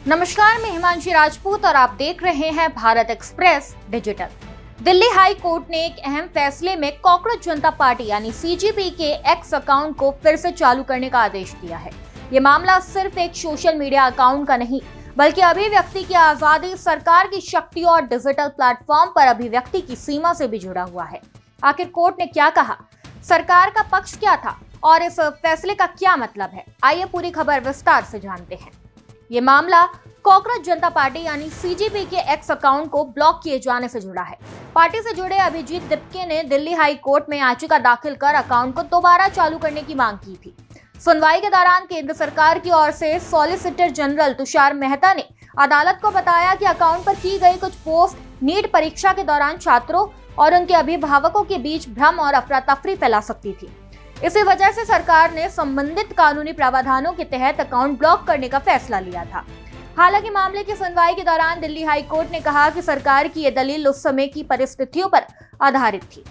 नमस्कार, मैं हिमांशी राजपूत और आप देख रहे हैं Bharat express digital. Delhi high court ने एक अहम फैसले में कॉकरोच जनता पार्टी यानी सीजेपी के एक्स अकाउंट को फिर से चालू करने का आदेश दिया है। ये मामला सिर्फ एक सोशल मीडिया अकाउंट का नहीं, बल्कि अभिव्यक्ति की आजादी, सरकार की शक्ति और डिजिटल प्लेटफॉर्म पर अभिव्यक्ति की सीमा से भी जुड़ा हुआ है। आखिर कोर्ट ने क्या कहा, सरकार का पक्ष क्या था और इस फैसले का क्या मतलब है, आइए पूरी खबर विस्तार से जानते हैं। ये मामला कॉकरोच जनता पार्टी यानी सीजेपी के एक्स अकाउंट को ब्लॉक किए जाने से जुड़ा है। पार्टी से जुड़े अभिजीत दिप्के ने दिल्ली हाई कोर्ट में याचिका दाखिल कर अकाउंट को दोबारा चालू करने की मांग की थी। सुनवाई के दौरान केंद्र सरकार की ओर से सॉलिसिटर जनरल तुषार मेहता ने अदालत को बताया कि अकाउंट पर की गई कुछ पोस्ट नीट परीक्षा के दौरान छात्रों और उनके अभिभावकों के बीच भ्रम और अफरा तफरी फैला सकती थी। इसी वजह से सरकार ने संबंधित कानूनी प्रावधानों के तहत अकाउंट ब्लॉक करने का फैसला लिया था। हालांकि मामले की सुनवाई के दौरान दिल्ली हाई कोर्ट ने कहा कि सरकार की ये दलील उस समय की परिस्थितियों पर आधारित थी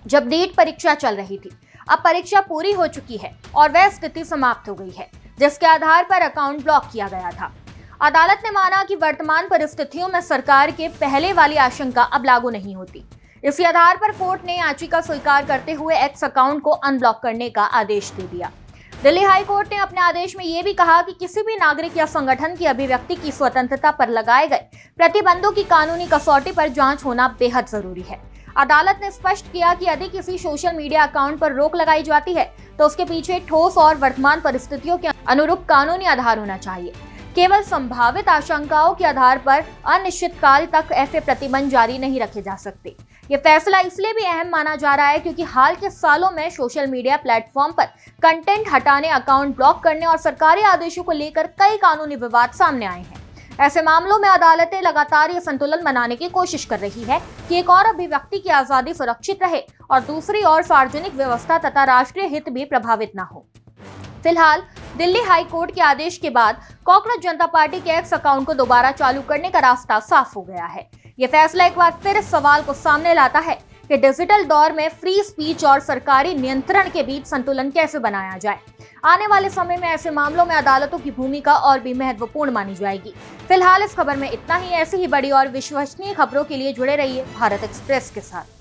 जब नीट परीक्षा चल रही थी। अब परीक्षा पूरी हो चुकी है और वह स्थिति समाप्त हो गई है, जिसके आधार पर अकाउंट ब्लॉक किया गया था। अदालत ने माना कि वर्तमान परिस्थितियों में सरकार के पहले वाली आशंका अब लागू नहीं होती। इसी आधार पर कोर्ट ने याचिका स्वीकार करते हुए एक्स अकाउंट को अनब्लॉक करने का आदेश दे दिया। दिल्ली हाई कोर्ट ने अपने आदेश में यह भी कहा कि किसी भी नागरिक या संगठन की अभिव्यक्ति की स्वतंत्रता पर लगाए गए प्रतिबंधों की कानूनी कसौटी पर जांच होना बेहद जरूरी है। अदालत ने स्पष्ट किया कि यदि किसी सोशल मीडिया अकाउंट पर रोक लगाई जाती है तो उसके पीछे ठोस और वर्तमान परिस्थितियों के अनुरूप कानूनी आधार होना चाहिए। केवल संभावित आशंकाओं के आधार पर अनिश्चित काल तक ऐसे प्रतिबंध जारी नहीं रखे जा सकते। ये फैसला इसलिए भी अहम माना जा रहा है क्योंकि हाल के सालों में सोशल मीडिया प्लेटफॉर्म पर कंटेंट हटाने, अकाउंट ब्लॉक करने और सरकारी आदेशों को लेकर कई कानूनी विवाद सामने आए हैं। ऐसे मामलों में अदालतें लगातार ये संतुलन बनाने की कोशिश कर रही है कि एक और अभिव्यक्ति की आजादी सुरक्षित रहे और दूसरी ओर सार्वजनिक व्यवस्था तथा राष्ट्रीय हित भी प्रभावित न हो। फिलहाल दिल्ली हाई कोर्ट के आदेश के बाद कॉकरोच जनता पार्टी के एक्स अकाउंट को दोबारा चालू करने का रास्ता साफ हो गया है। यह फैसला एक बार फिर इस सवाल को सामने लाता है कि डिजिटल दौर में फ्री स्पीच और सरकारी नियंत्रण के बीच संतुलन कैसे बनाया जाए। आने वाले समय में ऐसे मामलों में अदालतों की भूमिका और भी महत्वपूर्ण मानी जाएगी। फिलहाल इस खबर में इतना ही। ऐसी ही बड़ी और विश्वसनीय खबरों के लिए जुड़े रहिए भारत एक्सप्रेस के साथ।